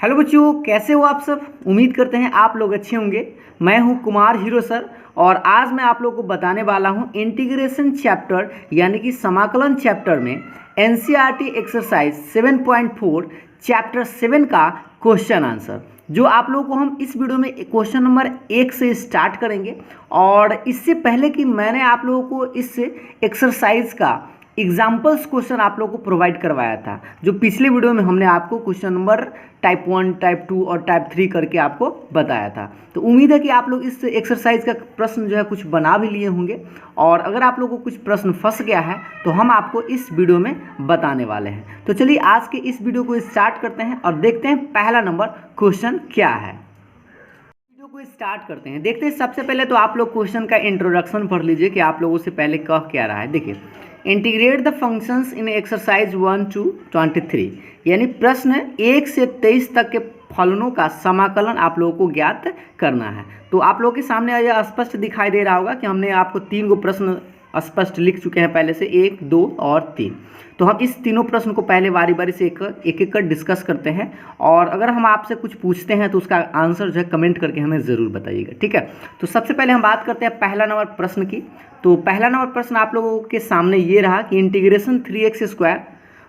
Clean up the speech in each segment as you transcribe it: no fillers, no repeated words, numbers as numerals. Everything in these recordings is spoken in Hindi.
हेलो बच्चों, कैसे हो आप सब। उम्मीद करते हैं आप लोग अच्छे होंगे। मैं हूं कुमार हीरो सर और आज मैं आप लोग को बताने वाला हूं इंटीग्रेशन चैप्टर यानी कि समाकलन चैप्टर में एनसीईआरटी एक्सरसाइज 7.4 चैप्टर 7 का क्वेश्चन आंसर, जो आप लोगों को हम इस वीडियो में क्वेश्चन नंबर 1 से स्टार्ट करेंगे। और इससे पहले कि मैंने आप लोगों को इस एक्सरसाइज का एग्जाम्पल्स क्वेश्चन आप लोगों को प्रोवाइड करवाया था, जो पिछले वीडियो में हमने आपको क्वेश्चन नंबर टाइप 1, टाइप 2 और टाइप 3 करके आपको बताया था। तो उम्मीद है कि आप लोग इस एक्सरसाइज का प्रश्न जो है कुछ बना भी लिए होंगे, और अगर आप लोगों को कुछ प्रश्न फंस गया है तो हम आपको इस वीडियो में बताने वाले हैं। तो चलिए आज के इस वीडियो को स्टार्ट करते हैं और देखते हैं पहला नंबर क्वेश्चन क्या है। वीडियो को स्टार्ट करते हैं, देखते हैं। सबसे पहले तो आप लोग क्वेश्चन का इंट्रोडक्शन पढ़ लीजिए कि आप लोगों से पहले कह क्या रहा है। देखिए, integrate the functions in exercise 1 to 23, यानी प्रश्न 1 से 23 तक के फलनों का समाकलन आप लोगों को ज्ञात करना है। तो आप लोगों के सामने यह स्पष्ट दिखाई दे रहा होगा कि हमने आपको 3 गो प्रश्न स्पष्ट लिख चुके हैं पहले से, 1, 2 और 3। तो हम इस तीनों प्रश्न को पहले बारी बारी से एक एक कर डिस्कस करते हैं, और अगर हम आपसे कुछ पूछते हैं तो उसका आंसर जो है कमेंट करके हमें ज़रूर बताइएगा, ठीक है। तो सबसे पहले हम बात करते हैं पहला नंबर प्रश्न की। तो पहला नंबर प्रश्न आप लोगों के सामने ये रहा कि इंटीग्रेशन 3x²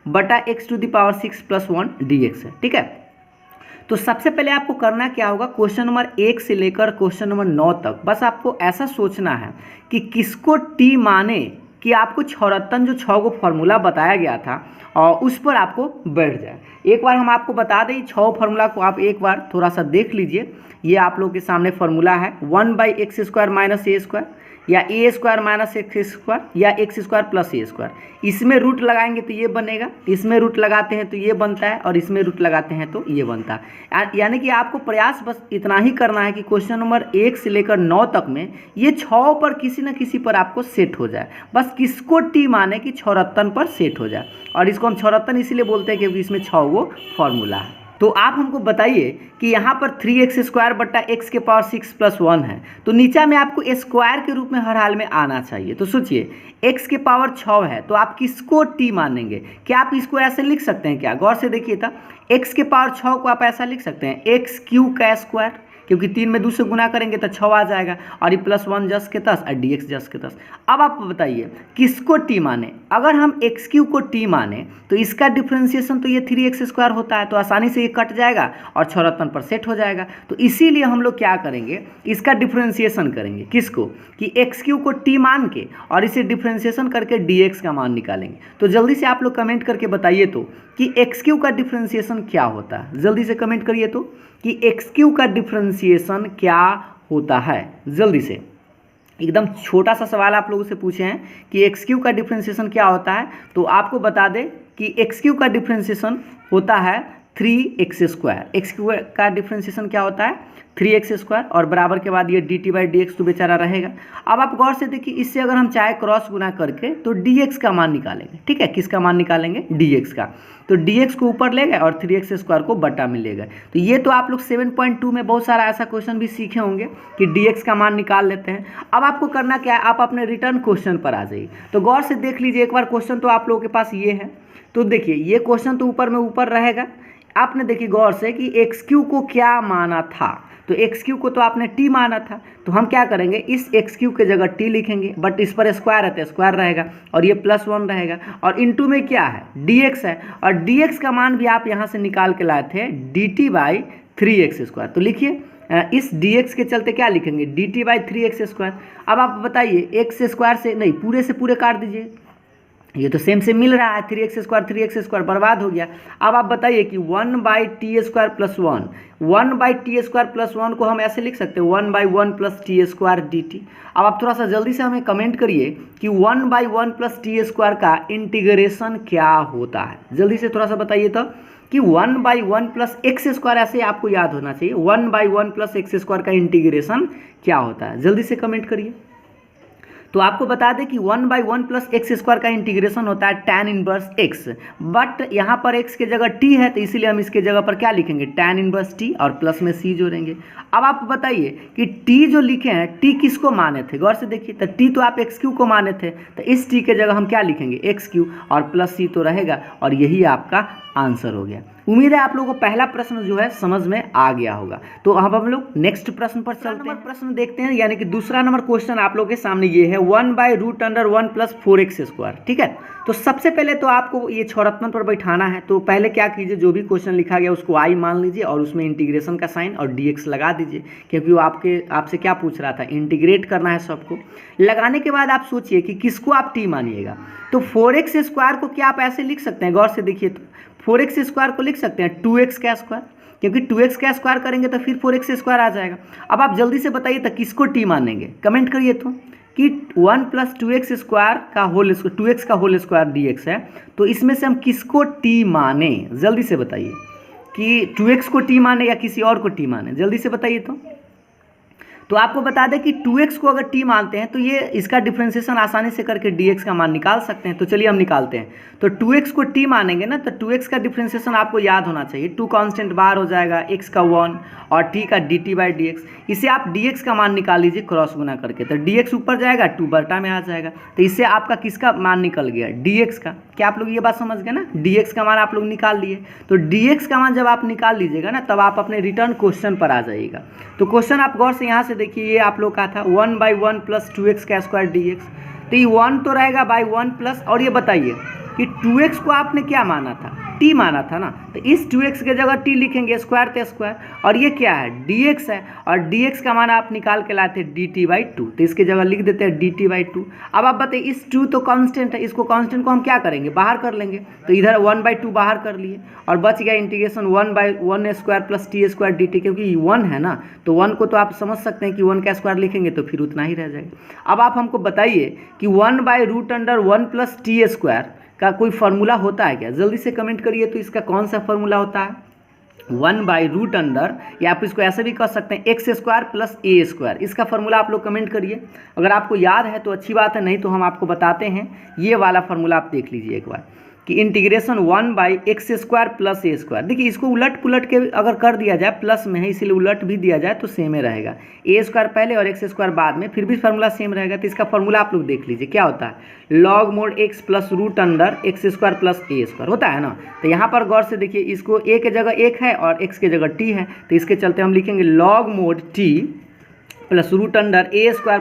बटा x⁻6 + 1 dx है, ठीक है। तो सबसे पहले आपको करना क्या होगा, क्वेश्चन नंबर 1 से लेकर क्वेश्चन नंबर 9 तक बस आपको ऐसा सोचना है कि किसको टी माने कि आपको छौरत्तन जो 6 गो फॉर्मूला बताया गया था और उस पर आपको बैठ जाए। एक बार हम आपको बता दें, 6 फार्मूला को आप एक बार थोड़ा सा देख लीजिए। ये आप लोगों के सामने फार्मूला है 1/x² - a² या a² - x² या x² + a²। इसमें रूट लगाएंगे तो ये बनेगा, इसमें रूट लगाते हैं तो ये बनता है, और इसमें रूट लगाते हैं तो ये बनता है। यानी कि आपको प्रयास बस इतना ही करना है कि क्वेश्चन नंबर 1 से लेकर 9 तक में ये 6 पर किसी न किसी पर आपको सेट हो जाए। बस किसको टी माने कि छौरत्तन पर सेट हो जाए, और इसको हम छौरत्तन इसीलिए बोलते हैं क्योंकि इसमें 6 गो फॉर्मूला है। तो आप हमको बताइए कि यहाँ पर 3x² बटा x⁻6 + 1 है, तो नीचे में आपको स्क्वायर के रूप में हर हाल में आना चाहिए। तो सोचिए, x की पावर 6 है तो आप किसको t मानेंगे। क्या आप इसको ऐसे लिख सकते हैं क्या? गौर से देखिए था, x की पावर 6 को आप ऐसा लिख सकते हैं x³ का स्क्वायर, क्योंकि 3 में 2 से गुना करेंगे तो 6 आ जाएगा, और ये +1 जस के 10 और dx जस के 10। अब आप बताइए किसको t माने। अगर हम x³ को t माने तो इसका डिफ्रेंशिएशन तो ये 3x² होता है, तो आसानी से ये कट जाएगा और छौरत्तन पर सेट हो जाएगा। तो इसीलिए हम लोग क्या करेंगे, इसका डिफ्रेंशिएशन करेंगे। किसको? कि x³ को t मान के और इसे डिफ्रेंशिएशन करके dx का मान निकालेंगे। तो जल्दी से आप लोग कमेंट करके बताइए तो कि x³ का डिफ्रेंशिएशन क्या होता है। जल्दी से कमेंट करिए तो कि x³ का डिफ्रेंशिएशन क्या होता है। जल्दी से, एकदम छोटा सा सवाल आप लोगों से पूछे हैं कि x³ का डिफ्रेंशिएशन क्या होता है, तो आपको बता दें कि x³ का डिफ्रेंशिएशन होता है 3x²। x³ का डिफ्रेंशिएशन क्या होता है? 3x², और बराबर के बाद ये dt/dx तो बेचारा रहेगा। अब आप गौर से देखिए, इससे अगर हम चाहे क्रॉस गुना करके तो dx का मान निकालेंगे, ठीक है। किसका मान निकालेंगे? dx का। तो dx को ऊपर ले गए और 3x² को बटा में ले गए। तो ये तो आप लोग 7.2 में बहुत सारा ऐसा क्वेश्चन भी सीखे होंगे कि dx का मान निकाल लेते हैं। अब आपको करना क्या है, आप अपने रिटर्न क्वेश्चन पर आ जाइए। तो गौर से देख लीजिए एक बार, क्वेश्चन तो आप लोगों के पास ये है। तो देखिए, ये क्वेश्चन तो ऊपर में ऊपर रहेगा। आपने देखिए गौर से कि x³ को क्या माना था, तो x³ को तो आपने t माना था। तो हम क्या करेंगे, इस x³ के जगह t लिखेंगे, बट इस पर स्क्वायर है तो स्क्वायर रहेगा, और ये +1 रहेगा, और इनटू में क्या है? dx है, और dx का मान भी आप यहाँ से निकाल के लाए थे dt/3x²। तो लिखिए, इस dx के चलते क्या लिखेंगे? dt/3x²। अब आप बताइए, x² से नहीं, पूरे से पूरे काट दीजिए, ये तो सेम से मिल रहा है। 3x² बर्बाद हो गया। अब आप बताइए कि 1/t² + 1, 1/t² + 1 को हम ऐसे लिख सकते हैं 1/1 + t² dt। अब आप थोड़ा सा जल्दी से हमें कमेंट करिए कि 1/1 + t² का इंटीग्रेशन क्या होता है। जल्दी से थोड़ा सा बताइए तो कि 1/1 + x², ऐसे आपको याद होना चाहिए 1/1 + x² का इंटीग्रेशन क्या होता है। जल्दी से कमेंट करिए। तो आपको बता दें कि 1/1 + x² का इंटीग्रेशन होता है tan इनवर्स x, बट यहाँ पर x के जगह t है तो इसीलिए हम इसके जगह पर क्या लिखेंगे? tan इनवर्स t, और प्लस में c जोड़ेंगे। अब आप बताइए कि t जो लिखे हैं, t किसको माने थे? गौर से देखिए, तो t तो आप x³ को माने थे, तो इस t के जगह हम क्या लिखेंगे? x³ और प्लस c तो रहेगा, और यही आपका आंसर हो गया। उम्मीद है आप लोगों को पहला प्रश्न जो है समझ में आ गया होगा। तो अब हम लोग नेक्स्ट प्रश्न पर चलते हैं। प्रश्न देखते हैं, यानी कि दूसरा नंबर क्वेश्चन आप लोगों के सामने ये है 1/√1 + 4x²। ठीक है, तो सबसे पहले तो आपको ये छौरत्मन पर बैठाना है। तो पहले क्या कीजिए, जो भी क्वेश्चन लिखा गया उसको आई मान लीजिए और उसमें इंटीग्रेशन का साइन और dx लगा दीजिए, क्योंकि वो आपसे क्या पूछ रहा था, इंटीग्रेट करना है सबको। लगाने के बाद आप सोचिए कि किसको आप t मानिएगा। तो 4x² को क्या आप ऐसे लिख सकते हैं, गौर से देखिए, तो 4x² को लिख सकते हैं 2x², क्योंकि 2x² करेंगे तो फिर 4x² आ जाएगा। अब आप जल्दी से बताइए तो किसको t मानेंगे, कमेंट करिए तो, कि 1 + 2x² का होल 2x का होल स्क्वायर dx है, तो इसमें से हम किसको t माने, जल्दी से बताइए कि 2x को t माने या किसी और को t माने, जल्दी से बताइए। तो आपको बता दें कि 2x को अगर t मानते हैं तो ये इसका डिफ्रेंशिएशन आसानी से करके dx का मान निकाल सकते हैं। तो चलिए हम निकालते हैं। तो 2x को t मानेंगे ना, तो 2x का डिफ्रेंशिएशन आपको याद होना चाहिए, 2 कांस्टेंट बाहर हो जाएगा, x का 1 और t का dt/dx। इसे आप dx का मान निकाल लीजिए क्रॉस गुना करके, तो dx ऊपर जाएगा 2 बटा में आ जाएगा। तो इससे आपका किसका मान निकल गया, dx का। क्या आप लोग ये बात समझ गए ना, dx का मान आप लोग निकाल लिए। तो dx का मान जब आप निकाल लीजिएगा ना, तब आप अपने रिटर्न क्वेश्चन पर आ जाइएगा। तो क्वेश्चन आप गौर से यहाँ से देखिए, ये आप लोग का था 1/1 + 2x² dx। तो ये 1 तो रहेगा बाई 1 प्लस, और ये बताइए कि 2x को आपने क्या माना था, t माना था ना, तो इस 2x के जगह t लिखेंगे, स्क्वायर तो स्क्वायर, और ये क्या है, dx है, और dx का मान आप निकाल के लाते dt/2, तो इसके जगह लिख देते हैं dt/2। अब आप बताइए, इस 2 तो कांस्टेंट है, इसको कांस्टेंट को हम क्या करेंगे, बाहर कर लेंगे। तो इधर 1/2 बाहर कर लिए और बच गया इंटीग्रेशन 1/1² + t² dt, क्योंकि 1 है ना, तो 1 को तो आप समझ सकते हैं कि 1 का स्क्वायर लिखेंगे तो फिर उतना ही रह जाएगा। अब आप हमको बताइए कि 1/√1 + t² का कोई फार्मूला होता है क्या, जल्दी से कमेंट करिए। तो इसका कौन सा फार्मूला होता है, 1/√, या आप इसको ऐसे भी कह सकते हैं x² + a²। इसका फार्मूला आप लोग कमेंट करिए, अगर आपको याद है तो अच्छी बात है, नहीं तो हम आपको बताते हैं। ये वाला फार्मूला आप देख लीजिए एक बार, कि इंटीग्रेशन 1/x² + a²। देखिए इसको उलट पुलट के अगर कर दिया जाए, प्लस में है इसीलिए उलट भी दिया जाए तो सेम ही रहेगा, a² पहले और x² बाद में, फिर भी फार्मूला सेम रहेगा। तो इसका फार्मूला आप लोग देख लीजिए क्या होता है, log mod x + √x² + a² होता है ना। तो यहाँ पर गौर से देखिए, इसको a के जगह 1 है और x के जगह t है, तो इसके चलते हम लिखेंगे log mod t + √a²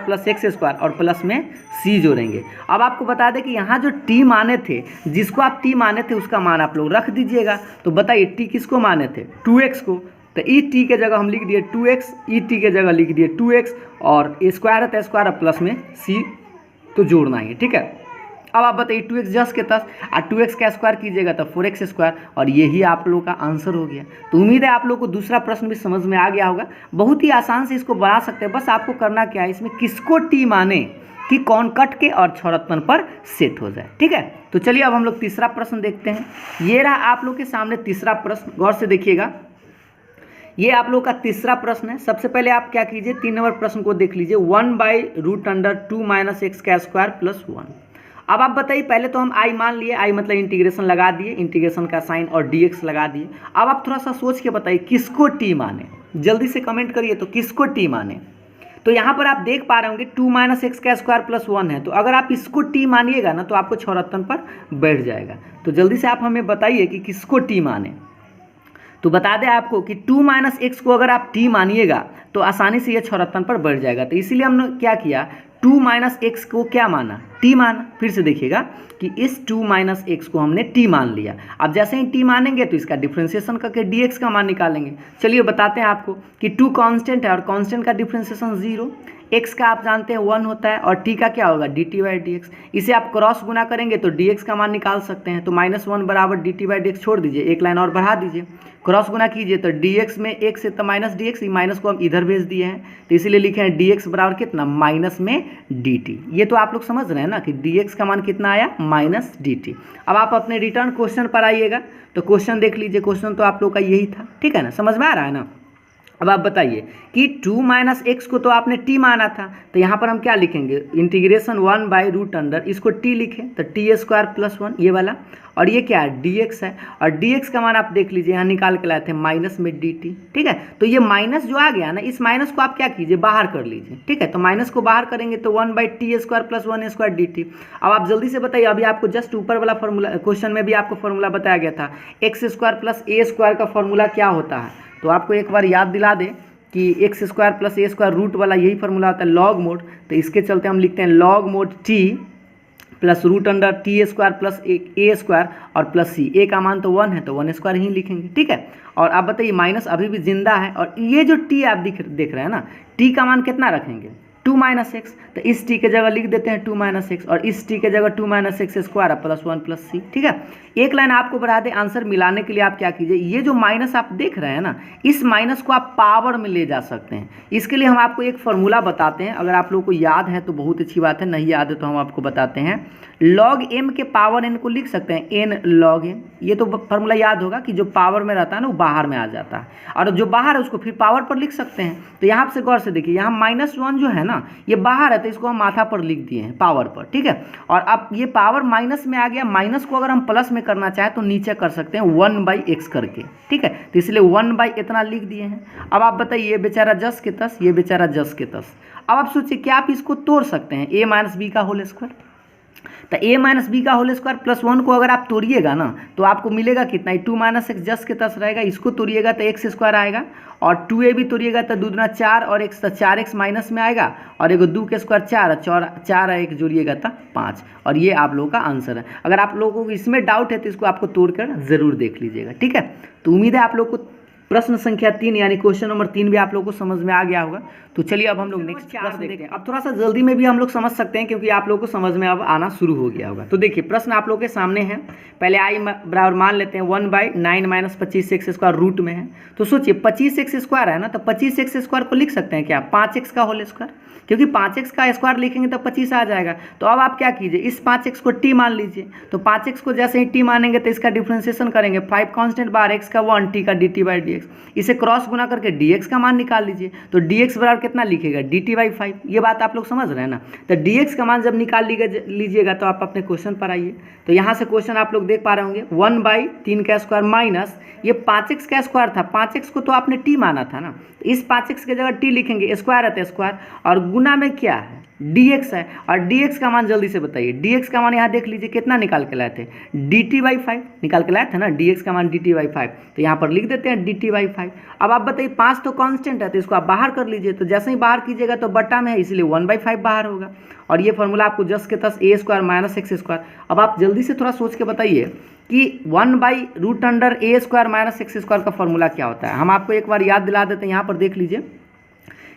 + x² और प्लस में c जोड़ेंगे। अब आपको बता दें कि यहाँ जो t माने थे, जिसको आप t माने थे उसका मान आप लोग रख दीजिएगा। तो बताइए t किसको माने थे, 2x को, तो ई टी के जगह हम लिख दिए 2x, ई टी के जगह लिख दिए 2x, और स्क्वायर है तो स्क्वायर और प्लस में c तो जोड़ना ही, ठीक है। अब आप बताइए 2x जस के तस, और 2x का स्क्वायर कीजिएगा तो 4x², और यही आप लोगों का आंसर हो गया। तो उम्मीद है आप लोगों को दूसरा प्रश्न भी समझ में आ गया होगा। बहुत ही आसान से इसको बना सकते हैं, बस आपको करना क्या है, इसमें किसको t माने कि कौन कट के और छौरत्मन पर सेट हो जाए, ठीक है। तो चलिए अब हम लोग तीसरा प्रश्न देखते हैं। ये रहा आप लोग के सामने तीसरा प्रश्न, गौर से देखिएगा, ये आप लोग का तीसरा प्रश्न है। सबसे पहले आप क्या कीजिए, 3 नंबर प्रश्न को देख लीजिए, 1/√2 - x² + 1। अब आप बताइए, पहले तो हम आई मान लिए, आई मतलब इंटीग्रेशन लगा दिए, इंटीग्रेशन का साइन और dx लगा दिए। अब आप थोड़ा सा सोच के बताइए किसको t माने, जल्दी से कमेंट करिए तो किसको t माने। तो यहाँ पर आप देख पा रहे होंगे 2 - x² + 1 है, तो अगर आप इसको t मानिएगा ना तो आपको छौरत्मन पर बैठ जाएगा। तो जल्दी से आप हमें बताइए कि किसको t माने। तो बता दें आपको कि 2 - x को अगर आप t मानिएगा तो आसानी से ये छौरत्मन पर बढ़ जाएगा। तो इसीलिए हमने क्या किया, 2 - x को क्या माना, t माना। फिर से देखिएगा कि इस 2 - x को हमने t मान लिया। अब जैसे ही t मानेंगे तो इसका डिफ्रेंशिएशन करके dx का मान निकालेंगे। चलिए बताते हैं आपको कि 2 कांस्टेंट है और कांस्टेंट का डिफ्रेंशिएशन 0, x का आप जानते हैं 1 होता है, और t का क्या होगा dt/dx। इसे आप क्रॉस गुना करेंगे तो dx का मान निकाल सकते हैं। तो -1 बराबर dt/dx छोड़ दीजिए, एक लाइन और बढ़ा दीजिए, क्रॉस गुना कीजिए तो dx में 1 से तो -dx, माइनस को हम इधर भेज दिए हैं, तो इसीलिए लिखे हैं dx बराबर कितना, माइनस में dt। ये तो आप लोग समझ रहे हैं ना कि dx का मान कितना आया, -dt। अब आप अपने रिटर्न क्वेश्चन पर आइएगा, तो क्वेश्चन देख लीजिए, क्वेश्चन तो आप लोग का यही था, ठीक है ना, समझ में आ रहा है ना। अब आप बताइए कि 2 माइनस एक्स को तो आपने t माना था, तो यहाँ पर हम क्या लिखेंगे, इंटीग्रेशन 1 बाई रूट अंडर, इसको t लिखें तो टी स्क्वायर प्लस 1 ये वाला, और ये क्या है dx है, और dx का मान आप देख लीजिए यहाँ निकाल के लाए थे माइनस में dt, ठीक है। तो ये माइनस जो आ गया ना, इस माइनस को आप क्या कीजिए, बाहर कर लीजिए, ठीक है। तो माइनस को बाहर करेंगे तो 1 by T square plus 1 square dt। अब आप जल्दी से बताइए, अभी आपको जस्ट ऊपर वाला फॉर्मूला क्वेश्चन में भी आपको फॉर्मूला बताया गया था, एक्स स्क्वायर प्लस ए स्क्वायर का फॉर्मूला क्या होता है, तो आपको एक बार याद दिला दें कि एक्स स्क्वायर प्लस ए स्क्वायर रूट वाला यही फॉर्मूला होता है लॉग मोड, तो इसके चलते हम लिखते हैं log mod T plus root under T square plus ए स्क्वायर और प्लस सी, ए का मान तो 1 है तो 1 स्क्वायर ही लिखेंगे, ठीक है। और आप बताइए माइनस अभी भी जिंदा है, और ये जो टी आप देख रहे हैं ना, टी का मान कितना रखेंगे, 2 माइनस एक्स, तो इस टी के जगह लिख देते हैं 2 माइनस एक्स, और इस टी के जगह 2 minus x square plus 1 plus C, ठीक है। एक लाइन आपको बढ़ा दें, आंसर मिलाने के लिए आप क्या कीजिए, ये जो माइनस आप देख रहे हैं ना, इस माइनस को आप पावर में ले जा सकते हैं। इसके लिए हम आपको एक फॉर्मूला बताते हैं, अगर आप लोगों को याद है तो बहुत अच्छी बात है, नहीं याद है तो हम आपको बताते हैं। लॉग एम के पावर एन को लिख सकते हैं एन लॉग एम, ये तो फॉर्मूला याद होगा कि जो पावर में रहता है ना वो बाहर में आ जाता है, और जो बाहर है उसको फिर पावर पर लिख सकते हैं। तो यहाँ से गौर से देखिए, यहाँ -1 जो है ना ये बाहर है, तो इसको हम माथा पर लिख दिए हैं पावर पर, ठीक है। और अब ये पावर माइनस में आ गया, माइनस को अगर हम प्लस में करना चाहें तो नीचे कर सकते हैं 1 बाई एक्स करके, ठीक है। तो इसलिए 1 बाई इतना लिख दिए हैं। अब आप बताइए, ये बेचारा 10 के 10, ये बेचारा 10 के 10। अब आप सोचिए क्या आप इसको तोड़ सकते हैं, a माइनस बी का होल स्क्वायर, तो a माइनस बी का होल स्क्वायर प्लस 1 को अगर आप तोड़िएगा ना तो आपको मिलेगा कितना, 2 माइनस एक्स 10 के 10 रहेगा, इसको तोड़िएगा तो एक्स स्क्वायर आएगा, और 2a भी तोड़िएगा तो 2 दूना 4 और x तो 4x माइनस में आएगा, और एगो 2 के स्क्वायर 4 और 1 जोड़िएगा तो 5, और ये आप लोगों का आंसर है। अगर आप लोगों को इसमें डाउट है तो इसको आपको तोड़कर ज़रूर देख लीजिएगा, ठीक है। तो उम्मीद है आप लोग को प्रश्न संख्या 3 यानी क्वेश्चन नंबर 3 भी आप लोगों को समझ में आ गया होगा। तो चलिए अब हम लोग नेक्स्ट प्रश्न देखते हैं। अब थोड़ा सा जल्दी में भी हम लोग समझ सकते हैं क्योंकि आप लोगों को समझ में अब आना शुरू हो गया होगा। तो देखिए प्रश्न आप लोगों के सामने है, पहले आई बराबर मान लेते हैं 1 by 9 minus 25 x square root में है। तो सोचिए 25 एक्स स्क्वायर है ना, तो 25 एक्स स्क्वायर को लिख सकते हैं क्या, 5x का होल स्क्वायर, क्योंकि 5x का स्क्वायर लिखेंगे तो 25 आ जाएगा। तो अब आप क्या कीजिए, इस 5x को t मान लीजिए, तो 5x को जैसे ही t मानेंगे तो इसका डिफ्रेंसिएशन करेंगे, 5 कांस्टेंट बार x का 1 t का dt बाई dx, इसे क्रॉस गुना करके dx का मान निकाल लीजिए। तो dx बराबर कितना लिखेगा, dt बाई 5। ये बात आप लोग समझ रहे हैं ना। तो dx का मान जब निकाल लीजिएगा तो आप अपने क्वेश्चन पर आइए। तो यहाँ से क्वेश्चन आप लोग देख पा रहे होंगे, 1 बाई 3 का स्क्वायर माइनस ये 5x का स्क्वायर था, 5x को तो आपने t माना था ना, इस 5x के जगह t लिखेंगे, स्क्वायर है तो स्क्वायर, और गुना में क्या है dx है, और dx का मान जल्दी से बताइए, dx का मान यहाँ देख लीजिए कितना निकाल के लाए थे, dt बाई 5 निकाल के लाए थे ना, dx का मान dt बाई 5, तो यहाँ पर लिख देते हैं dt बाई 5। अब आप बताइए 5 तो कांस्टेंट है तो इसको आप बाहर कर लीजिए, तो जैसे ही बाहर कीजिएगा तो बट्टा में है इसलिए 1 बाई 5 बाहर होगा, और ये फॉर्मूला आपको 10 के 10 a square minus x square. अब आप जल्दी से थोड़ा सोच के बताइए कि 1 by root under a square minus x square का फॉर्मूला क्या होता है। हम आपको एक बार याद दिला देते हैं, यहाँ पर देख लीजिए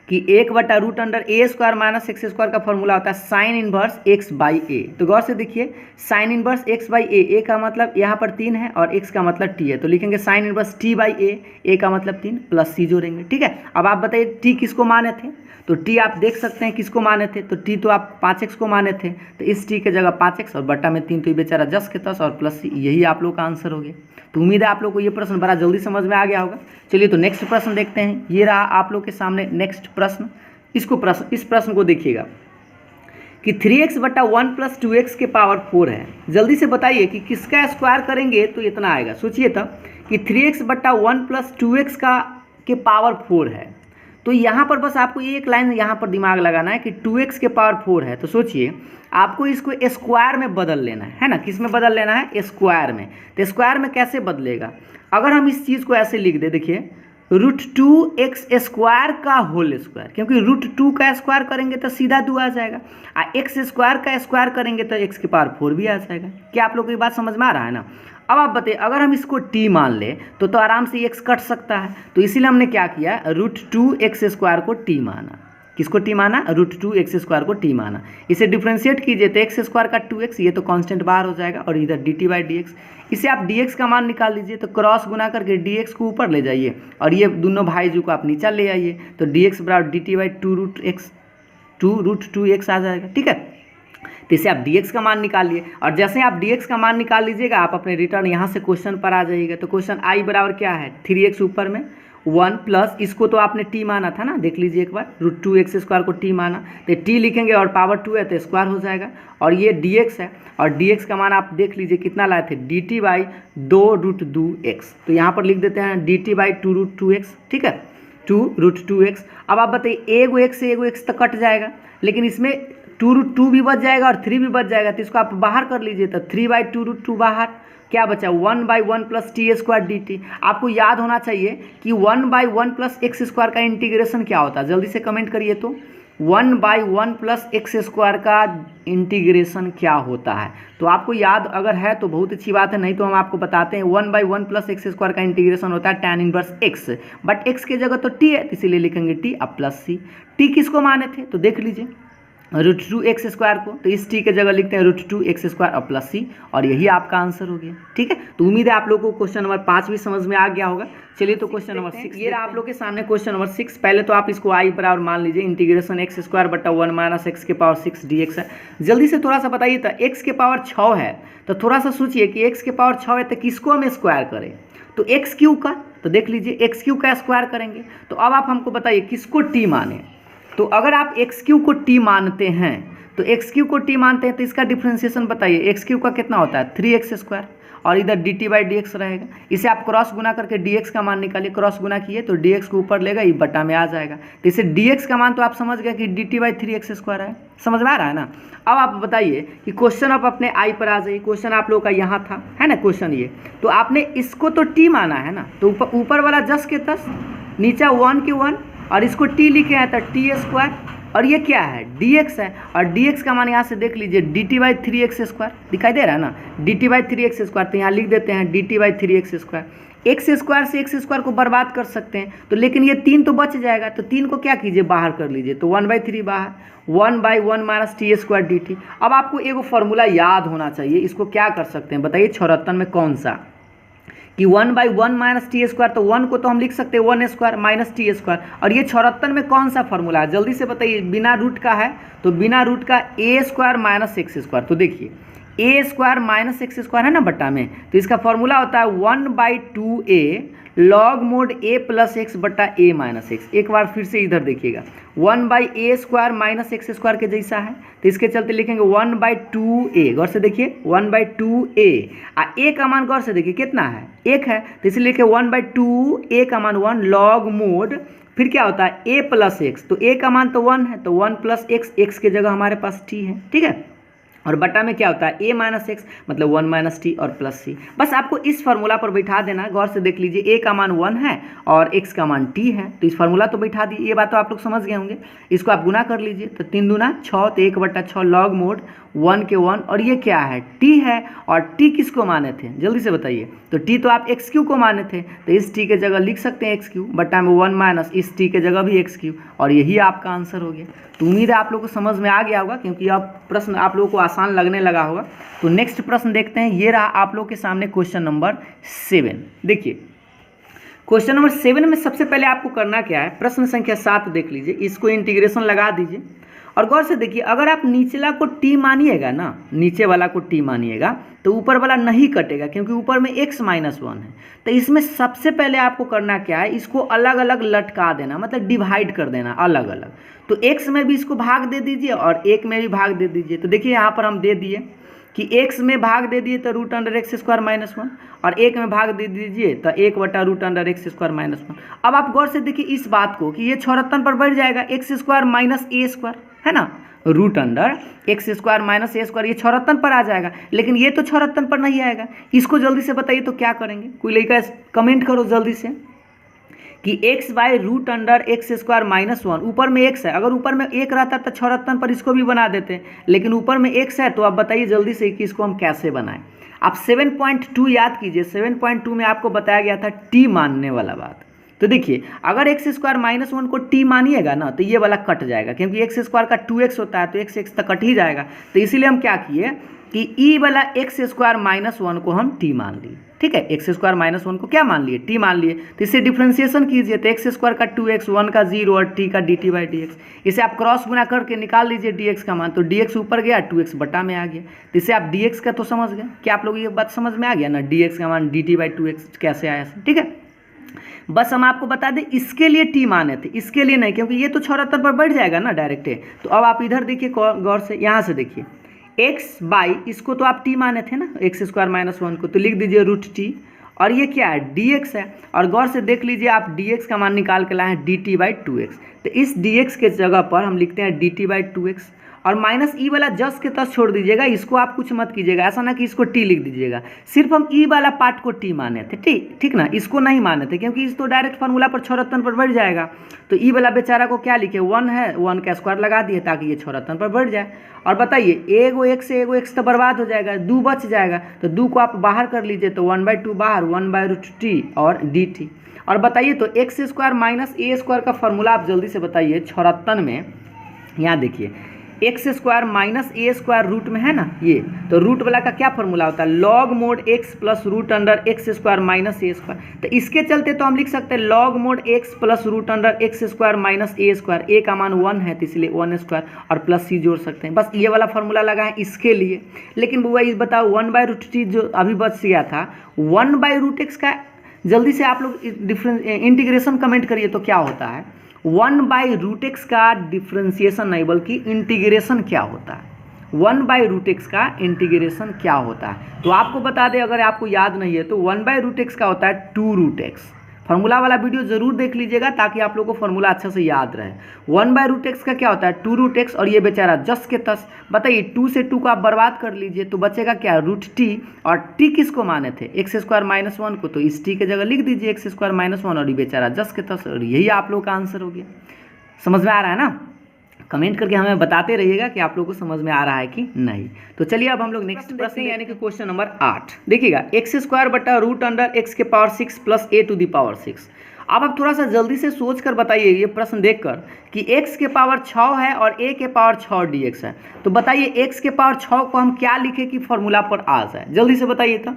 कि 1 बटा root under a square minus x square का फॉर्मूला होता है sine inverse x by a. तो गौर से देखिए, sine inverse x by a, का मतलब यहाँ पर 3 है और x का मतलब t है, तो लिखेंगे sine inverse t by a का मतलब 3 प्लस c जोड़ेंगे, ठीक है। अब आप बताइए t किसको माने थे, तो t आप देख सकते हैं किसको माने थे, तो t तो आप 5x को माने थे, तो इस t के जगह 5x और बट्टा में 3, तो ये बेचारा 10 के 10 और प्लस c, यही आप लोग का आंसर हो गया। तो उम्मीद है आप लोग को ये प्रश्न बड़ा जल्दी समझ में आ गया होगा। चलिए तो नेक्स्ट प्रश्न देखते हैं, ये रहा आप लोग के सामने नेक्स्ट प्रश्न। इस प्रश्न को देखिएगा कि 3x बटा 1 प्लस 2x के पावर 4 है। जल्दी से बताइए कि किसका स्क्वायर करेंगे तो इतना आएगा। सोचिए तब कि 3x बटा 1 प्लस 2x के पावर 4 है, तो यहाँ पर बस आपको एक लाइन यहाँ पर दिमाग लगाना है कि 2x के पावर 4 है, तो सोचिए आपको इसको स्क्वायर में बदल लेना है ना, किस में बदल लेना है, स्क्वायर में। तो स्क्वायर में कैसे बदलेगा, अगर हम इस चीज़ को ऐसे लिख दे, देखिए √2x स्क्वायर का होल स्क्वायर, क्योंकि √2 का स्क्वायर करेंगे तो सीधा 2 आ जाएगा, और x स्क्वायर का स्क्वायर करेंगे तो x के पावर 4 भी आ जाएगा। क्या आप लोग को ये बात समझ में आ रहा है ना। अब आप बताइए अगर हम इसको t मान ले तो आराम से x कट सकता है, तो इसीलिए हमने क्या किया, √2x स्क्वायर को t माना। किसको t माना, √2x स्क्वायर को t माना। इसे डिफ्रेंशिएट कीजिए तो x स्क्वायर का 2x, ये तो कांस्टेंट बाहर हो जाएगा, और इधर dt बाई dx, इसे आप dx का मान निकाल लीजिए, तो क्रॉस गुना करके dx को ऊपर ले जाइए और ये दोनों भाईजू को आप नीचे ले आइए, तो dx बराबर dt बाई 2√2x आ जाएगा, ठीक है। तो इसे आप dx का मान निकाल लिए, और जैसे आप dx का मान निकाल लीजिएगा आप अपने रिटर्न यहाँ से क्वेश्चन पर आ जाइएगा। तो क्वेश्चन i बराबर क्या है, 3x ऊपर में 1 प्लस इसको तो आपने टी माना था ना, देख लीजिए एक बार, √2x² को टी माना, तो टी लिखेंगे और पावर 2 है तो स्क्वायर हो जाएगा, और ये dx है, और dx का मान आप देख लीजिए कितना लाए थे, dt/2√2x, तो यहाँ पर लिख देते हैं dt/2√2x, ठीक है, 2√2x। अब आप बताइए एगो x से एगो x तक कट जाएगा, लेकिन इसमें 2√2 भी बच जाएगा और 3 भी बच जाएगा, तो इसको आप बाहर कर लीजिए, तो 3/2√2 बाहर, क्या बचा 1/1 प्लस t² dt। आपको याद होना चाहिए कि 1/1 प्लस x² का इंटीग्रेशन क्या होता है, जल्दी से कमेंट करिए तो 1/1 प्लस x² का इंटीग्रेशन क्या होता है। तो आपको याद अगर है तो बहुत अच्छी बात है, नहीं तो हम आपको बताते हैं 1/1 प्लस x² का इंटीग्रेशन होता है tan inverse x, but x की जगह तो t है, इसीलिए लिखेंगे t अब प्लस c। t किसको माने थे तो देख लीजिए √2x² को, तो इस t के जगह लिखते हैं √2x² और प्लस c, और यही आपका आंसर हो गया, ठीक है। तो उम्मीद है आप लोगों को क्वेश्चन नंबर 5 भी समझ में आ गया होगा। चलिए तो क्वेश्चन नंबर 6, ये आप लोग के सामने क्वेश्चन नंबर 6। पहले तो आप इसको i बराबर मान लीजिए इंटीग्रेशन x² बटा 1 माइनस x के पावर 6 dx है। जल्दी से थोड़ा सा बताइए, तो x के पावर 6 है, तो थोड़ा सा सोचिए कि x के पावर 6 है तो किसको हम स्क्वायर करें, तो x³ का, तो देख लीजिए x³ का स्क्वायर करेंगे। तो अब आप हमको बताइए किसको t माने, तो अगर आप x³ को t मानते हैं, तो x³ को t मानते हैं तो इसका डिफ्रेंशिएशन बताइए, x³ का कितना होता है 3x², और इधर dt/dx रहेगा, इसे आप क्रॉस गुना करके dx का मान निकालिए, क्रॉस गुना किए तो dx को ऊपर लेगा, ये बटा में आ जाएगा, तो इसे dx का मान तो आप समझ गए कि dt/3x² है, समझ में आ रहा है ना। अब आप बताइए कि क्वेश्चन आप अपने i पर आ जाइए, क्वेश्चन आप लोगों का यहाँ था, है ना क्वेश्चन ये, तो आपने इसको तो t माना है ना, तो ऊपर वाला 10 के 10, नीचा 1 के 1, और इसको t लिखे हैं तो t², और ये क्या है dx है, और dx का मान यहाँ से देख लीजिए dt/3x², दिखाई दे रहा है ना, dt/3x², तो यहाँ लिख देते हैं dt/3x²। x² से x² को बर्बाद कर सकते हैं, तो लेकिन ये 3 तो बच जाएगा, तो 3 को क्या कीजिए बाहर कर लीजिए, तो 1/3 बाहर, 1/1 माइनस t² dt। अब आपको एगो फॉर्मूला याद होना चाहिए, इसको क्या कर सकते हैं बताइए 74 में कौन सा, कि 1/1 माइनस t², तो 1 को तो हम लिख सकते हैं 1² माइनस t², और ये 74 में कौन सा फॉर्मूला है जल्दी से बताइए, बिना रूट का है, तो बिना रूट का a² माइनस x², तो देखिए a² माइनस x² है ना बट्टा में, तो इसका फॉर्मूला होता है 1/2a log mode a plus x बट्टा a माइनस x। एक बार फिर से इधर देखिएगा 1/a² माइनस x² के जैसा है, तो इसके चलते लिखेंगे 1/2a, गौर से देखिए 1/2a, a का मान गौर से देखिए कितना है 1 है, तो इसलिए लिखे 1/2a का मान 1 लॉग मोड, फिर क्या होता है a प्लस x, तो a का मान तो 1 है, तो 1 प्लस x के जगह हमारे पास t है, ठीक है, और बटा में क्या होता है a माइनस एक्स मतलब 1 माइनस टी और प्लस सी। बस आपको इस फार्मूला पर बैठा देना, गौर से देख लीजिए a का मान 1 है और x का मान t है, तो इस फार्मूला तो बैठा दिए, ये बात तो आप लोग समझ गए होंगे। इसको आप गुना कर लीजिए, तो 3 दूना 6, तो 1/6 लॉग मोड 1 के 1, और ये क्या है t है, और t किसको माने थे जल्दी से बताइए, तो t तो आप x³ को माने थे, तो इस t के जगह लिख सकते हैं x³ बटा में 1 माइनस इस t के जगह भी x³, और यही आपका आंसर हो गया। तो उम्मीद है आप लोगों को समझ में आ गया होगा, क्योंकि अब प्रश्न आप लोगों को आसान लगने लगा होगा। तो नेक्स्ट प्रश्न देखते हैं, ये रहा आप लोगों के सामने क्वेश्चन नंबर 7। देखिए क्वेश्चन नंबर 7 में सबसे पहले आपको करना क्या है, प्रश्न संख्या 7 देख लीजिए, इसको इंटीग्रेशन लगा दीजिए, और गौर से देखिए अगर आप निचला को t मानिएगा ना, नीचे वाला को t मानिएगा तो ऊपर वाला नहीं कटेगा, क्योंकि ऊपर में x माइनस 1 है। तो इसमें सबसे पहले आपको करना क्या है, इसको अलग अलग लटका देना, मतलब डिवाइड कर देना अलग अलग। तो x में भी इसको भाग दे दीजिए और 1 में भी भाग दे दीजिए। तो देखिए यहाँ पर हम दे दिए कि x में भाग दे दिए तो √x² माइनस 1, और 1 में भाग दे दीजिए तो 1/√x² माइनस 1। अब आप गौर से देखिए इस बात को कि ये 74 पर बढ़ जाएगा, x² माइनस a² है ना, √x² माइनस a², ये 74 पर आ जाएगा, लेकिन ये तो 74 पर नहीं आएगा। इसको जल्दी से बताइए तो क्या करेंगे, कोई लड़का कमेंट करो जल्दी से कि x/√x² माइनस 1, ऊपर में x है, अगर ऊपर में 1 रहता तो 74 पर इसको भी बना देते, लेकिन ऊपर में x है, तो आप बताइए जल्दी से कि इसको हम कैसे बनाएं। आप 7.2 याद कीजिए, 7.2 में आपको बताया गया था t मानने वाला बात। तो देखिए अगर x² माइनस 1 को t मानिएगा ना, तो ये वाला कट जाएगा, क्योंकि x² का 2x होता है, तो x तक कट ही जाएगा। तो इसीलिए हम क्या किए कि e वाला x² माइनस 1 को हम t मान लिए, ठीक है, x² माइनस 1 को क्या मान लिए, t मान लिए। तो इसे डिफ्रेंशिएशन कीजिए, तो x² का 2x, 1 का 0 और t का dt/dx, इसे आप क्रॉस गुना करके निकाल लीजिए dx का मान, तो dx ऊपर गया 2x बटा में आ गया। तो इसे आप dx का तो समझ गए, क्या आप लोग ये बात समझ में आ गया ना, dx का मान dt/2x कैसे आया, ठीक है। बस हम आपको बता दें इसके लिए टी माने थे, इसके लिए नहीं, क्योंकि ये तो 74 पर बढ़ जाएगा ना डायरेक्ट है। तो अब आप इधर देखिए गौर से, यहाँ से देखिए एक्स बाई, इसको तो आप टी माने थे ना, एक्स स्क्वायर माइनस 1 को, तो लिख दीजिए रूट टी, और ये क्या है डी एक्स है। और गौर से देख लीजिए आप डी एक्स का मान निकाल के लाए हैं डी टी बाई 2x, तो इस डी एक्स के जगह पर हम लिखते हैं डी टी बाई 2x, और माइनस ई वाला जस्ट के तस छोड़ दीजिएगा, इसको आप कुछ मत कीजिएगा, ऐसा ना कि इसको टी लिख दीजिएगा, सिर्फ हम ई वाला पार्ट को टी माने थे, ठीक ना, इसको नहीं माने थे क्योंकि इस तो डायरेक्ट फार्मूला पर 74 पर बढ़ जाएगा। तो ई वाला बेचारा को क्या लिखे 1 है, 1 का स्क्वायर लगा दिए ताकि ये 74 पर बढ़ जाए। और बताइए एगो एक्स से एगो एक्स तो बर्बाद हो जाएगा, 2 बच जाएगा, तो 2 को आप बाहर कर लीजिए, तो 1/2 बाहर, 1/√t और dt। और बताइए तो x square minus A square का फॉर्मूला आप जल्दी से बताइए 74 में, यहाँ देखिए x square minus A square root में है ना ये, तो रूट वाला का क्या फॉर्मूला होता है log mod X plus root under x square minus A square. तो इसके चलते तो हम लिख सकते हैं log mod X plus root under x square minus A square, A का मान 1 है तो इसलिए 1 स्क्वायर और प्लस सी जोड़ सकते हैं, बस ये वाला फॉर्मूला लगा है इसके लिए। लेकिन बुआ ये बताओ 1/√t जो अभी बच गया था 1/√x का जल्दी से आप लोग डिफरेंस इंटीग्रेशन कमेंट करिए तो क्या होता है। 1/√x का डिफ्रेंसिएशन नहीं बल्कि इंटीग्रेशन क्या होता है, 1/√x का इंटीग्रेशन क्या होता है। तो आपको बता दें अगर आपको याद नहीं है तो 1/√x का होता है 2√x। फार्मूला वाला वीडियो जरूर देख लीजिएगा ताकि आप लोगों को फार्मूला अच्छा से याद रहे। 1/√x का क्या होता है 2√x, और ये बेचारा जस के तस। बताइए 2 से 2 को आप बर्बाद कर लीजिए तो बचेगा क्या √t, और t किसको माने थे एक्स स्क्वायर माइनस 1 को, तो इस t के जगह लिख दीजिए एक्स स्क्वायर माइनस 1 और ये बेचारा जस के तस, और यही आप लोग का आंसर हो गया। समझ में आ रहा है ना, कमेंट करके हमें बताते रहिएगा कि आप लोगों को समझ में आ रहा है कि नहीं। तो चलिए अब हम लोग नेक्स्ट प्रश्न यानी कि क्वेश्चन नंबर 8 देखिएगा, एक्स स्क्वायर बटा रूट अंडर एक्स के power 6 plus a to the power 6। अब आप थोड़ा सा जल्दी से सोच कर बताइए ये प्रश्न देखकर कि x के पावर 6 है और a के पावर 6 dx है, तो बताइए x के पावर 6 को हम क्या लिखें कि फॉर्मूला पर आ जाए, जल्दी से बताइए। तो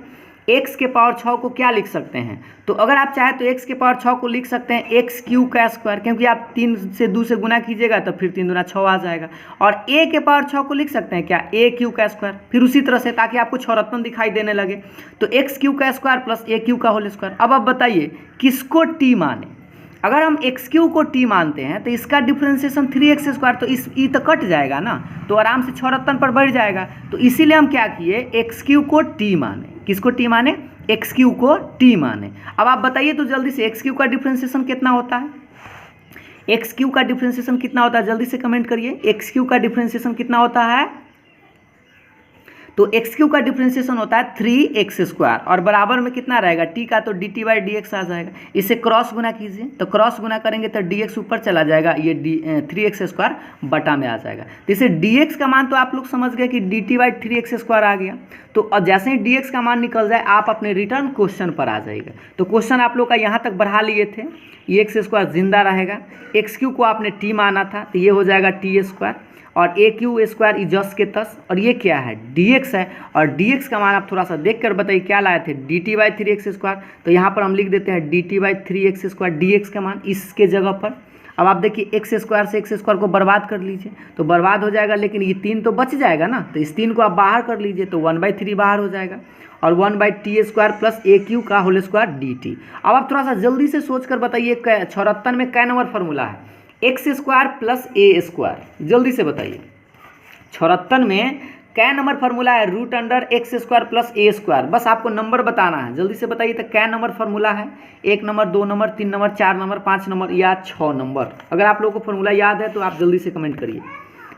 x के पावर 6 को क्या लिख सकते हैं, तो अगर आप चाहें तो x के पावर 6 को लिख सकते हैं एक्स क्यू का स्क्वायर, क्योंकि आप 3 से 2 से गुना कीजिएगा तो फिर 3 दूना 6 आ जाएगा। और a के पावर 6 को लिख सकते हैं क्या ए क्यू का स्क्वायर, फिर उसी तरह से ताकि आपको 6 दिखाई देने लगे, तो एक्स क्यू का स्क्वायर प्लस ए क्यू का होल स्क्वायर। अब आप बताइए किसको t माने, अगर हम एक्स क्यू को t मानते हैं तो इसका डिफ्रेंसिएशन 3x स्क्वायर, तो इस ई तो कट जाएगा ना, तो आराम से 74 पर बढ़ जाएगा। तो इसीलिए हम क्या किए एक्स क्यू को t माने, किसको t माने एक्स क्यू को t माने। अब आप बताइए तो जल्दी से एक्स क्यू का डिफ्रेंसिएशन कितना होता है, एक्स क्यू का डिफ्रेंसिएशन कितना होता है जल्दी से कमेंट करिए, एक्स क्यू का डिफ्रेंसिएशन कितना होता है। तो एक्स क्यू का डिफ्रेंसिएशन होता है 3x स्क्वायर, और बराबर में कितना रहेगा t का, तो dt बाई dx आ जाएगा। इसे क्रॉस गुना कीजिए, तो क्रॉस गुना करेंगे तो dx ऊपर चला जाएगा, ये 3x स्क्वायर बटा में आ जाएगा। तो इसे dx का मान तो आप लोग समझ गए कि dt बाई 3x स्क्वायर आ गया। तो अब जैसे ही dx का मान निकल जाए आप अपने रिटर्न क्वेश्चन पर आ जाएगा। तो क्वेश्चन आप लोग का यहाँ तक बढ़ा लिए थे, ये एक्स स्क्वायर जिंदा रहेगा, एक्स क्यू को आपने t माना था तो ये हो जाएगा t स्क्वायर, और ए क्यू स्क्वायर इजस के तस, और ये क्या है dx है, और dx का मान आप थोड़ा सा देख कर बताइए क्या लाए थे dt बाई 3x स्क्वायर, तो यहाँ पर हम लिख देते हैं dt by 3x square dx का मान इसके जगह पर। अब आप देखिए एक्स स्क्वायर से एक्स स्क्वायर को बर्बाद कर लीजिए तो बर्बाद हो जाएगा, लेकिन ये 3 तो बच जाएगा ना, तो इस 3 को आप बाहर कर लीजिए तो 1/3 बाहर हो जाएगा, और 1/t स्क्वायर प्लस ए क्यू का होल स्क्वायर dt। अब आप थोड़ा सा जल्दी से सोच कर बताइए 74 में कै नंबर फॉर्मूला है एक्स स्क्वायर प्लस ए स्क्वायर, जल्दी से बताइए 74 में कै नंबर फॉर्मूला है root under x square plus ए स्क्वायर। बस आपको नंबर बताना है, जल्दी से बताइए तो कै नंबर फॉर्मूला है, 1 number 2 number 3 number 4 number 5 number या 6 नंबर। अगर आप लोगों को फॉर्मूला याद है तो आप जल्दी से कमेंट करिए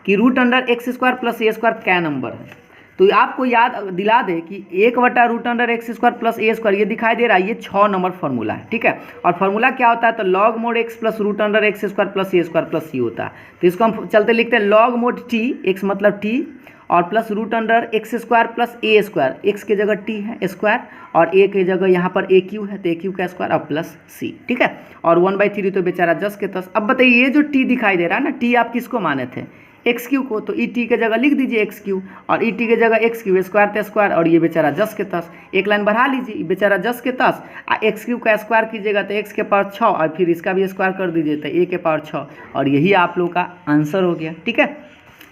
कि root under x square plus ए स्क्वायर कै नंबर है। तो आपको याद दिला दे कि 1/रूट अंडर एक्स स्क्वायर प्लस ए स्क्वायर, ये दिखाई दे रहा है, ये 6 नंबर फॉर्मूला है, ठीक है। और फॉर्मूला क्या होता है, तो log mod X plus root under x square plus ए स्क्वायर प्लस सी होता है। तो इसको हम चलते लिखते हैं लॉग मोड टी, एक्स मतलब टी, और plus root under x square plus ए स्क्वायर, एक्स के जगह टी है स्क्वायर, और ए के जगह यहाँ पर ए क्यू है तो ए क्यू का स्क्वायर और प्लस सी, ठीक है। और 1/3 तो बेचारा जस के तस। अब बताइए ये जो टी दिखाई दे रहा है ना, टी आप किसको माने थे एक्स क्यू को, तो ई टी के जगह लिख दीजिए एक्स क्यू, और ई टी के जगह एक्स क्यू स्क्वायर थे स्क्वायर, और ये बेचारा जस के तस, एक लाइन बढ़ा लीजिए बेचारा जस के तस, एक्स क्यू का स्क्वायर कीजिएगा तो एक्स के पावर 6, और फिर इसका भी स्क्वायर कर दीजिए तो ए के पावर 6, और यही आप लोग का आंसर हो गया, ठीक है।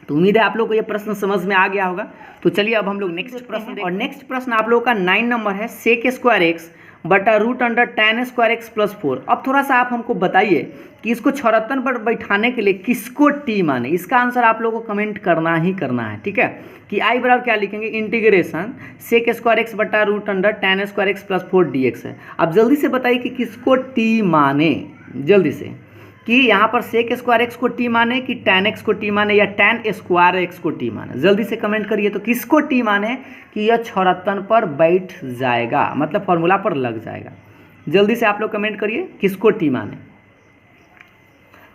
तो उम्मीद है आप लोग को ये प्रश्न समझ में आ गया होगा। तो चलिए अब हम लोग नेक्स्ट प्रश्न, और नेक्स्ट प्रश्न आप लोगों का 9 नंबर है सेक स्क्वायर एक्स बटा root under tan square x plus 4। अब थोड़ा सा आप हमको बताइए कि इसको 76 पर बैठाने के लिए किसको t माने। इसका आंसर आप लोगों को कमेंट करना ही करना है, ठीक है। कि आई बराबर क्या लिखेंगे, इंटीग्रेशन सेक स्क्वायर एक्स बटा root under tan square x plus 4 dx है। अब जल्दी से बताइए कि किसको t माने, जल्दी से, कि यहाँ पर सेक स्क्वायर एक्स को t माने कि tan x को t माने या tan स्क्वायर एक्स को t माने। जल्दी से कमेंट करिए तो किसको t माने कि यह 76 पर बैठ जाएगा, मतलब फॉर्मूला पर लग जाएगा। जल्दी से आप लोग कमेंट करिए किसको t माने।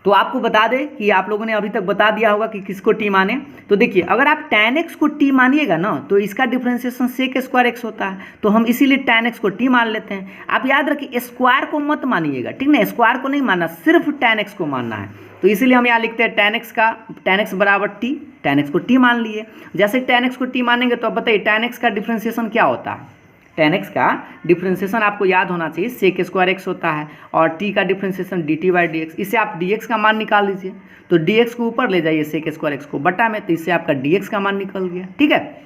तो आपको बता दें कि आप लोगों ने अभी तक बता दिया होगा कि किसको t माने। तो देखिए, अगर आप tan x को t मानिएगा ना तो इसका डिफ्रेंशिएशन सेक स्क्वायर एक्स होता है, तो हम इसीलिए tan x को t मान लेते हैं। आप याद रखिए स्क्वायर को मत मानिएगा, ठीक ना, स्क्वायर को नहीं मानना, सिर्फ tan x को मानना है। तो इसीलिए हम यहाँ लिखते हैं tan x बराबर t, tan x को t मान लिए। जैसे tan x को t मानेंगे तो अब बताइए tan x का डिफ्रेंशिएशन क्या होता है। tan x का डिफ्रेंशिएशन आपको याद होना चाहिए, सेक स्क्वायर एक्स होता है और t का डिफ्रेंशिएशन dt बाई dx। इसे आप dx का मान निकाल लीजिए, तो dx को ऊपर ले जाइए सेक स्क्वायर एक्स को बटा में, तो इससे आपका dx का मान निकल गया, ठीक है।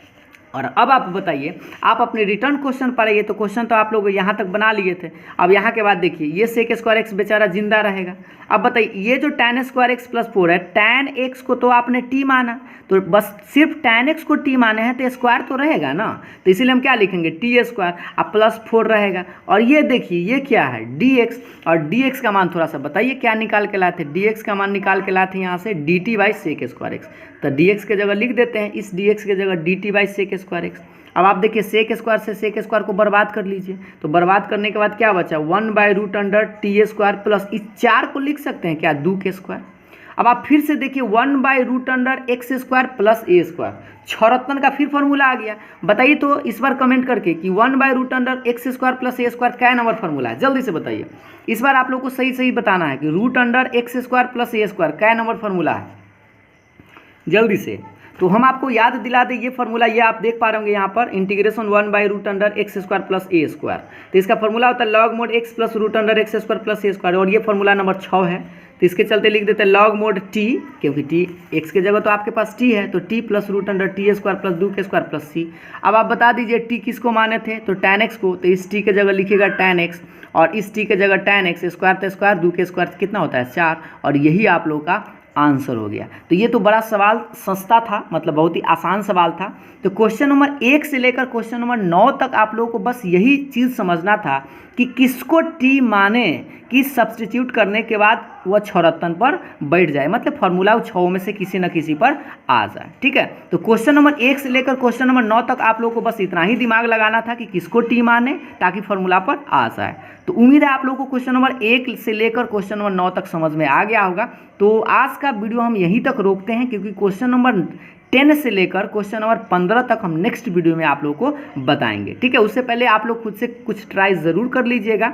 और अब आप बताइए, आप अपने रिटर्न क्वेश्चन पर आइए। तो क्वेश्चन तो आप लोग यहाँ तक बना लिए थे। अब यहाँ के बाद देखिए, ये सेक स्क्वायर एक्स बेचारा जिंदा रहेगा। अब बताइए, ये जो tan स्क्वायर एक्स प्लस 4 है, tan x को तो आपने t माना, तो बस सिर्फ tan x को t माने हैं तो स्क्वायर तो रहेगा ना, तो इसीलिए हम क्या लिखेंगे, t स्क्वायर, अब प्लस 4 रहेगा। और ये देखिए, ये क्या है, dx, और dx का मान थोड़ा सा बताइए क्या निकाल के लाए थे। dx का मान निकाल के लाए थे यहाँ से dt by sec square x, तो dx के जगह लिख देते हैं, इस dx के जगह dt by sec square x. अब आप देखिए, सेक स्क्वायर से सेक स्क्वायर को बर्बाद कर लीजिए, तो बर्बाद करने के बाद क्या बचा, 1 by root under T square plus इस 4 को लिख सकते हैं क्या, 2 के स्क्वायर। अब आप फिर से देखिए, 1 by root under x square plus A square, 76 का फिर फॉर्मूला आ गया। बताइए तो इस बार कमेंट करके कि 1 by root under x square plus A square क्या नंबर फॉर्मूला है, जल्दी से बताइए। इस बार आप लोग को सही सही बताना है कि root under x square plus ए स्क्वायर क्या नंबर फॉर्मूला है, जल्दी से। तो हम आपको याद दिला दें ये फॉर्मूला, ये आप देख पा रहे होंगे यहाँ पर, integration 1 by root under x square plus A square. तो इसका फॉर्मूला होता है log mod X plus root under x square plus ए स्क्वायर, और ये फॉर्मूला नंबर 6 है। तो इसके चलते लिख देते हैं लॉग मोड टी, क्योंकि टी एक्स के जगह तो आपके पास टी है, तो t plus root under T square plus 2 के स्क्वायर प्लस सी। अब आप बता दीजिए टी किसको माने थे, तो tan एक्स को, तो इस टी के जगह लिखिएगा tan एक्स, और इस टी के जगह tan एक्स, स्क्वायर तो स्क्वायर, 2 के स्क्वायर कितना होता है 4, और यही आप लोगों का आंसर हो गया। तो ये तो बड़ा सवाल सस्ता था, मतलब बहुत ही आसान सवाल था। तो क्वेश्चन नंबर 1 से लेकर क्वेश्चन नंबर 9 तक आप लोगों को बस यही चीज़ समझना था कि किसको टी माने कि सब्स्टिट्यूट करने के बाद वह 76 पर बैठ जाए, मतलब फॉर्मूला 6 में से किसी न किसी पर आ जाए, ठीक है। तो क्वेश्चन नंबर 1 से लेकर क्वेश्चन नंबर 9 तक आप लोगों को बस इतना ही दिमाग लगाना था कि किसको टी माने ताकि फॉर्मूला पर आ जाए। तो उम्मीद है आप लोगों को क्वेश्चन नंबर 1 से लेकर क्वेश्चन नंबर 9 तक समझ में आ गया होगा। तो आज का वीडियो हम यहीं तक रोकते हैं, क्योंकि क्वेश्चन नंबर 10 से लेकर क्वेश्चन नंबर 15 तक हम नेक्स्ट वीडियो में आप लोगों को बताएंगे, ठीक है। उससे पहले आप लोग खुद से कुछ ट्राई ज़रूर कर लीजिएगा,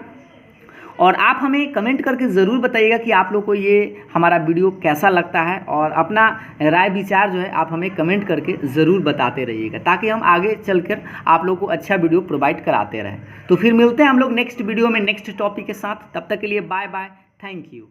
और आप हमें कमेंट करके ज़रूर बताइएगा कि आप लोग को ये हमारा वीडियो कैसा लगता है, और अपना राय विचार जो है आप हमें कमेंट करके ज़रूर बताते रहिएगा, ताकि हम आगे चलकर आप लोग को अच्छा वीडियो प्रोवाइड कराते रहें। तो फिर मिलते हैं हम लोग नेक्स्ट वीडियो में नेक्स्ट टॉपिक के साथ, तब तक के लिए बाय बाय, थैंक यू।